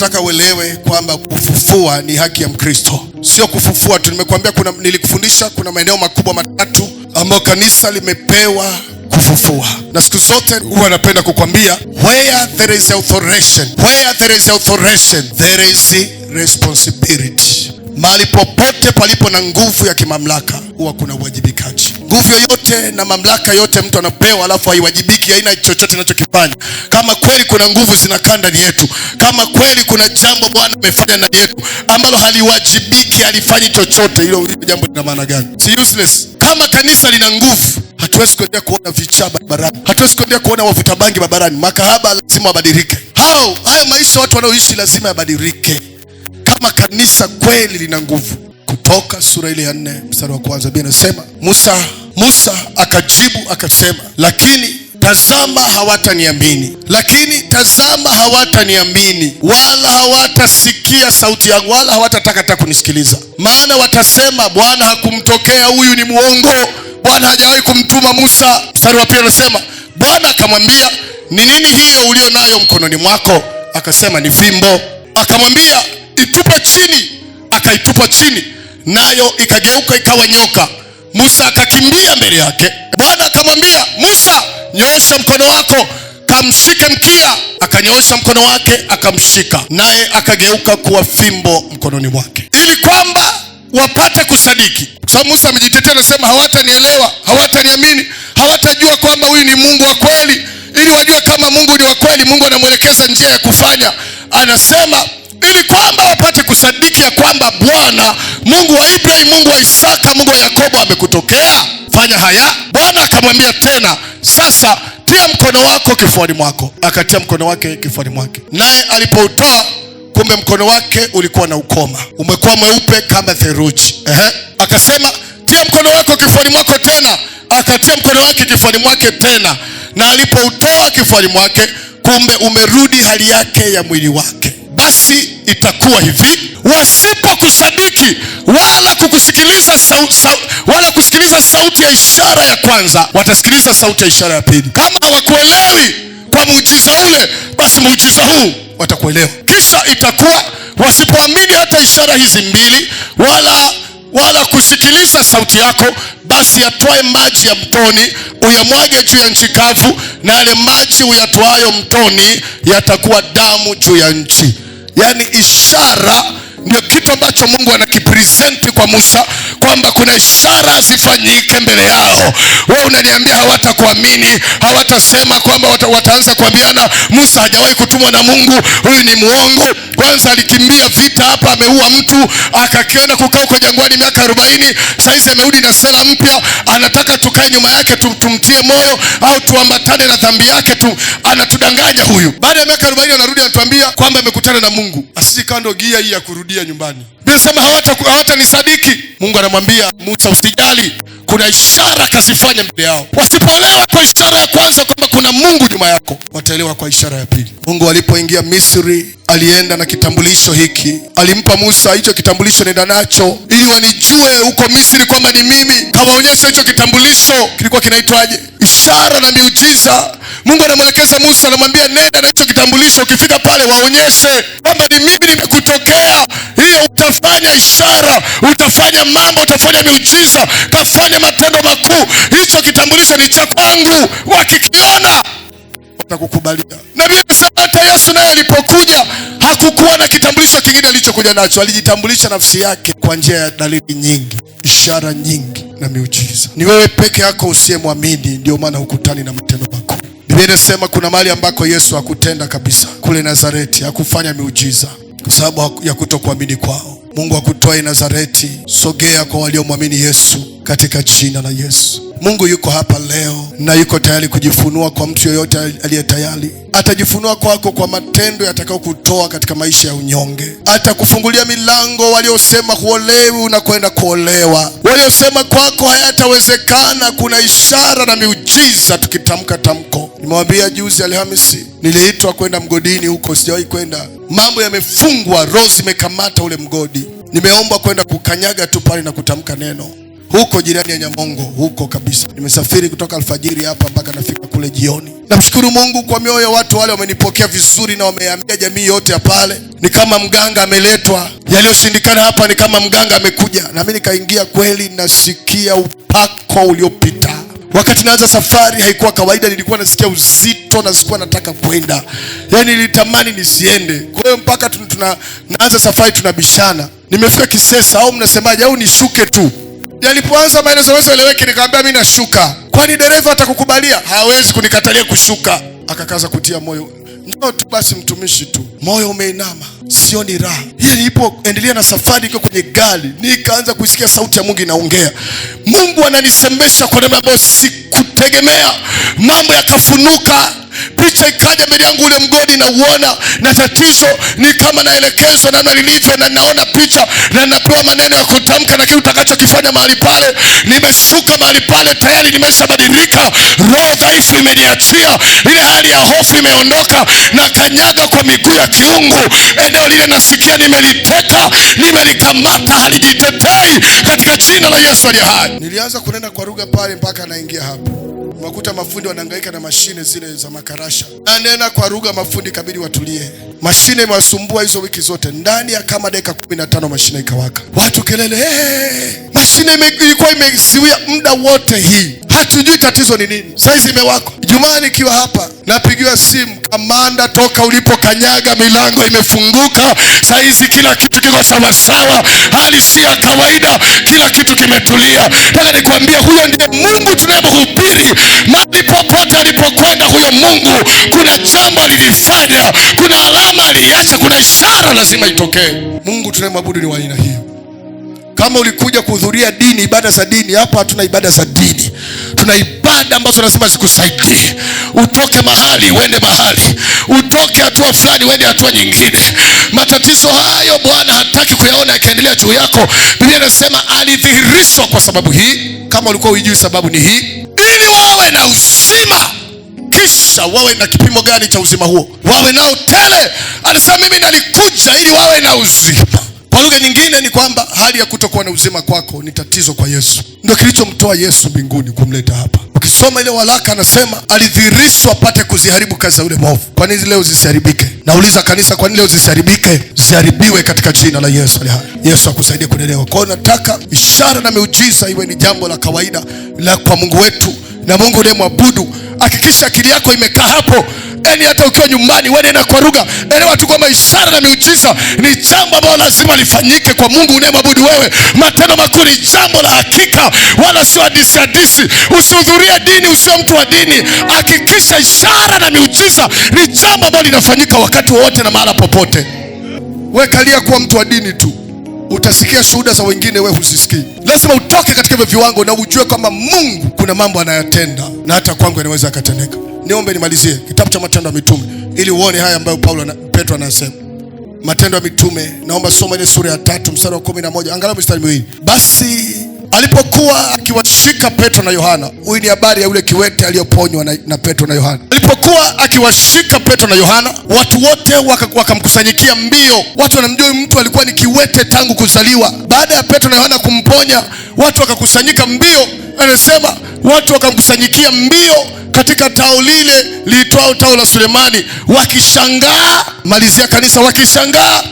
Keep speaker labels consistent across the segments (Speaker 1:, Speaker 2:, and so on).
Speaker 1: nataka uelewe kwamba kufufua ni haki ya Mkristo. Sio kufufua tu. Nimekuambia nilikufundisha kuna maeneo makubwa matatu ambayo kanisa limepewa kufufua. Na siku zote huwa napenda kukwambia, where there is authority, there is responsibility. Mahali popote palipo na nguvu ya kimamlaka huwa kuna uwajibikaji. Nguvu yoyote na mamlaka yote mtu anapewa alafu haiwajibiki, haina chochote anachokifanya. Kama kweli kuna nguvu zinakaa ndani yetu, kama kweli kuna jambo Bwana amefanya ndani yetu ambalo haliwajibiki, halifanyi chochote, hilo jambo lina maana gani? Si useless. Kama kanisa lina nguvu, hatuwezi kuendelea kuona vichaa barabarani, hatuwezi kuendelea kuona wavuta bangi barabarani. Makahaba lazima wabadilike. Haya maisha watu wanaoishi lazima yabadilike. Kama kanisa kweli lina nguvu. Kutoka sura ile ya 4 mstari wa kwanza Biblia inasema, Musa akajibu akasema, lakini tazama hawataniamini, wala hawatasikia sauti yangu, wala hawatataka hata kunisikiliza. Maana watasema, Bwana hakumtokea, huyu ni muongo, Bwana hajawahi kumtuma Musa. Mstari wa 2 anasema, Bwana akamwambia, ni nini hiyo ulio nayo mkononi mwako? Akasema, ni fimbo. Akamwambia, itupe chini. Akaitupa chini, nayo ikageuka ikawa nyoka. Musa akakimbia mbele yake. Bwana akamwambia, Musa, nyoosha mkono wako kamshike mkia. Akanyoosha mkono wake akamshika, naye akageuka kuwa fimbo mkononi mwake, ili kwamba wapate kusadiki. Kwa sababu Musa amejitetea, anasema hawatanielewa, hawataniamini, hawatajua kwamba huyu ni Mungu wa kweli. Ili wajue kama Mungu ni wa kweli, Mungu anamwelekeza njia ya kufanya. Anasema ili kwamba wapate kusadiki ya kwamba Bwana Mungu wa Ibrahim, Mungu wa Isaka, Mungu wa Yakobo amekutokea. Fanya haya. Bwana akamwambia tena, sasa tia mkono wako kifuani mwako. Akatia mkono wake kifuani mwake, naye alipoutoa, kumbe mkono wake ulikuwa na ukoma, umekuwa mweupe kama theluji. Akasema, tia mkono wako kifuani mwako tena. Akatia mkono wake kifuani mwake tena, na alipoutoa kifuani mwake, kumbe umerudi hali yake ya mwili wake. Basi itakuwa hivi, wasipokusadiki wala kusikiliza sauti ya ishara ya kwanza, watasikiliza sauti ya ishara ya pili. Kama hawakuelewi kwa muujiza ule, basi muujiza huu watakuelewa. Kisha itakuwa wasipoamini hata ishara hizi mbili, wala kusikiliza sauti yako, basi yatwae maji ya mtoni uyamwage juu ya nchi kavu, na yale maji uyatwayo mtoni yatakuwa damu juu ya nchi. Yani ishara ndio kitu ambacho Mungu anakipresenti kwa Musa, kwamba kuna ishara zifanyike mbele yao. Wewe unaniambia hawatakuamini, hawatasema kwamba wataanza kuambiana Musa hajawahi kutumwa na Mungu, huyu ni muongo. Kwanza alikimbia vita hapa, ameua mtu, akakiona kukaa kwa jangwani miaka 40. Saizi amerudi na sala mpya, anataka tukae nyuma yake tumtie moyo au tuambatane na dhambi yake tu. Anatudanganya huyu. Baada ya miaka 40 anarudi anatuambia kwamba amekutana na Mungu. Asije kando gia hii ya kurudia nyumbani. Nasema hawatanisadiki. Mungu anamwambia Musa, usijali, kuna ishara kazifanya mbele yao. Wasipoelewa kwa ishara ya kwanza kwamba kuna Mungu nyuma yako, wataelewa kwa ishara ya pili. Mungu alipoingia Misri, alienda na kitambulisho hiki. Alimpa Musa hicho kitambulisho, nenda nacho ili wanijue huko Misri kwamba ni mimi. Kawaonyesha hicho kitambulisho, kilikuwa kinaitwaje? Ishara na miujiza. Mungu anamwelekeza Musa, anamwambia nenda na hicho kitambulisho, ukifika pale waonyeshe kwamba ni mimi nimekutokea. Hiyo utafanya ishara, utafanya mambo, utafanya miujiza, kafanya matendo makuu. Hicho kitambulisho ni cha kwangu, wakikiona watakukubalia. Na Biblia inasema hata Yesu naye alipokuja hakukuwa na kitambulisho kingine alichokuja nacho. Alijitambulisha nafsi yake kwa njia ya dalili nyingi, ishara nyingi na miujiza. Ni wewe peke yako usiyemwamini, ndio maana hukutani na matendo makuu. Biblia inasema kuna mahali ambako Yesu hakutenda kabisa, kule Nazareti hakufanya miujiza kwa sababu ya kutokuamini kwao. Mungu hakutoa Nazareti. Sogea kwa waliomwamini Yesu katika jina la Yesu. Mungu yuko hapa leo na yuko tayari kujifunua kwa mtu yoyote aliye tayari. Atajifunua kwako kwa matendo yatakao kutoa katika maisha ya unyonge. Atakufungulia milango. Waliosema huolewi unakwenda kuolewa. Waliosema kwako hayatawezekana, kuna ishara na miujiza tukitamka tamko. Nimewambia juzi Alhamisi, niliitwa kwenda mgodini huko, sijawahi kwenda. Mambo yamefungwa, roho zimekamata ule mgodi. Nimeomba kwenda kukanyaga tu pale na kutamka neno. huko jirani ya Nyamongo, huko kabisa. Nimesafiri kutoka alfajiri hapa mpaka nafika kule jioni. Namshukuru Mungu kwa mioyo ya watu wale, wamenipokea vizuri na wameambia jamii yote ya pale. Ni kama mganga ameletwa, yaliyoshindikana hapa ni kama mganga amekuja. Na mimi nikaingia kweli, nasikia upako uliopita. Wakati naanza safari haikuwa kawaida, nilikuwa nasikia uzito na sikuwa nataka kwenda. Yaani nilitamani nisiende. Kwa hiyo mpaka naanza safari tunabishana. Nimefika Kisesa au mnasemaje au nishuke tu. Yalipoanza maelezo yote eleweke, nikamwambia mimi nashuka. Kwani dereva atakukubalia? Hawezi kunikatalia kushuka. Akakaza kutia moyo. Njoo tu basi mtumishi tu. Moyo umeinama, sioni raha. Nilipoendelea na safari iko kwenye gari, nikaanza kusikia sauti ya Mungu inaongea. Mungu ananisemesha kwa namna ambayo sikutegemea. Mambo yakafunuka. Picha ikaja mbele yangu, ule mgodi na uona, na tatizo ni kama naelekezwa namna lilivyo, na naona picha na napewa maneno ya kutamka na kitu utakachokifanya mahali pale. Nimeshuka mahali pale tayari nimeshabadilika. Roho dhaifu imeniachia, ile hali ya hofu imeondoka, na kanyaga kwa miguu ya kiungu. Eneo lile nasikia nimeliteka, nimelikamata, halijitetei katika jina la Yesu aliye hai. Nilianza kunena kwa lugha pale mpaka naingia hapo. Makuta mafundi wanahangaika na mashine zile za makarasha. Nena kwa lugha, mafundi kabidi watulie. Mashine imewasumbua hizo wiki zote. Ndani ya kama dakika 15 mashine ikawaka. Watu kelele, mashine ilikuwa imeziwia muda wote hii. Hatujui tatizo ni nini. Saizi imewaka. Ijumaa nikiwa hapa, napigiwa simu, kamanda, toka ulipo kanyaga milango imefunguka. Saizi kila kitu kiko sawa sawa. Hali si ya kawaida, kila kitu kimetulia. Nataka nikwambie, huyo ndiye Mungu tunayemhubiri. Mahali popote alipokwenda huyo Mungu, kuna jambo lilifanya, kuna alama aliacha, kuna ishara lazima itokee. Mungu tunayemwabudu ni wa aina hiyo. Kama ulikuja kuhudhuria dini, ibada za dini, hapa hatuna ibada za dini. Tuna ibada ambazo lazima zikusaidie. Utoke mahali uende mahali, utoke hatua fulani uende hatua nyingine. Matatizo hayo Bwana hataki kuyaona yakiendelea juu yako. Biblia inasema alidhihirishwa kwa sababu hii. Kama ulikuwa hujui sababu ni hii, ili wawe na uzima. Kisha wawe na kipimo gani cha uzima huo? Wawe nao tele. Alisema mimi nalikuja ili wawe na uzima. Kwa lugha nyingine ni kwamba hali ya kutokuwa na uzima kwako ni tatizo kwa Yesu. Ndio kilichomtoa Yesu mbinguni kumleta hapa. Ukisoma ile waraka anasema alidhihirishwa apate kuziharibu kazi za yule mwovu. Kwa nini leo zisiharibike? Nauliza kanisa, kwa nini leo zisiharibike? Ziharibiwe katika jina la Yesu. Yesu akusaidie kuelewa. Kwa hiyo nataka ishara na miujiza iwe ni jambo la kawaida la kwa Mungu wetu, na Mungu unayemwabudu. Hakikisha akili yako imekaa hapo. Yaani hata ukiwa nyumbani wewe nenda kwa lugha. Elewa tu kwamba ishara na miujiza ni jambo ambalo lazima lifanyike kwa Mungu unayemwabudu wewe. Matendo makuu ni jambo la hakika, wala sio hadithi. Usihudhurie dini, usio mtu wa dini. Hakikisha ishara na miujiza ni jambo ambalo linafanyika wakati wote na mahali popote. Wewe kalia kuwa mtu wa dini tu, utasikia shuhuda za wengine, wewe husisikii. Lazima utoke katika hivyo viwango na ujue kwamba Mungu kuna mambo anayatenda, na hata kwangu yanaweza yakatendeka. Niombe nimalizie kitabu cha Matendo ya Mitume ili uone haya ambayo Petro anasema. Matendo ya Mitume, naomba soma ile sura ya 3 mstari wa 11, angalau mstari miwili. Basi alipokuwa akiwashika Petro na Yohana, huyu ni habari ya yule kiwete aliyoponywa na Petro na Yohana. Alipokuwa akiwashika Petro na Yohana, watu wote wakamkusanyikia mbio. Watu wanamjua mtu alikuwa ni kiwete tangu kuzaliwa. Baada ya Petro na Yohana kumponya, watu wakakusanyika mbio. Anasema watu wakamkusanyikia mbio katika tao lile liitwao tao la Sulemani, wakishangaa. Malizia kanisa, wakishangaa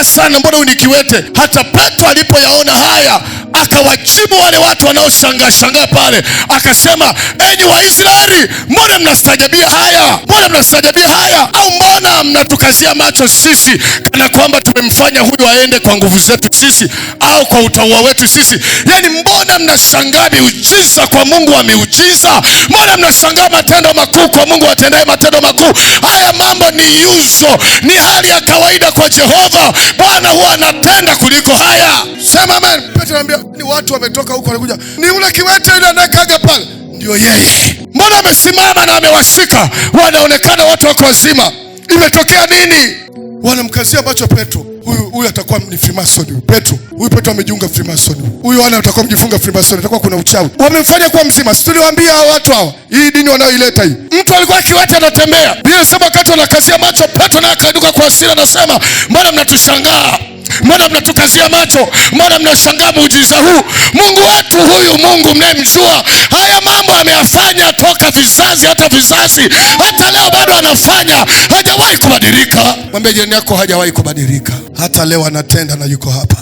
Speaker 1: sana, mbona huyu ni kiwete? Hata Petro alipoyaona haya, akawajibu wale watu wanaoshangaa pale, akasema, enyi Waisraeli, mbona mnastajabia haya? Au mbona mnatukazia macho sisi kana kwamba tumemfanya huyu aende kwa nguvu zetu sisi au kwa utaua wetu sisi? Yaani mbona mnashangaa miujiza kwa Mungu wa miujiza? Mbona mnashangaa matendo makuu kwa Mungu atendaye matendo makuu? Haya mambo ni yuzo, ni hali ya kawaida kwa Jehova. Bwana huwa anatenda kuliko haya. Sema amen. Petro anambia, ni watu wametoka huko wanakuja, ni yule kiwete yule anayekaga pale, ndio yeye. Mbona amesimama na amewashika, wanaonekana watu wako wazima, imetokea nini? Wanamkazia macho Petro. Huyu atakuwa ni Freemason. Petro amejiunga Freemason. Huyu atakuwa mjifunga Freemason, atakuwa kuna uchawi. Wamemfanya kuwa mzima. Tuliwaambia watu hawa, hii dini wanaoileta hii. Mtu alikuwa kiwete anatembea. Bila sababu wakati wanakazia macho Petro, na akainuka kwa hasira, anasema, mbona mnatushangaa? Mbona mnatukazia macho? Mbona mnashangaa muujiza huu? Mungu wetu huyu, Mungu mnayemjua, haya mambo ameyafanya toka vizazi hata vizazi, hata leo bado anafanya, hajawahi kubadilika. Mwambie jirani yako, hajawahi kubadilika, hata leo anatenda na yuko hapa.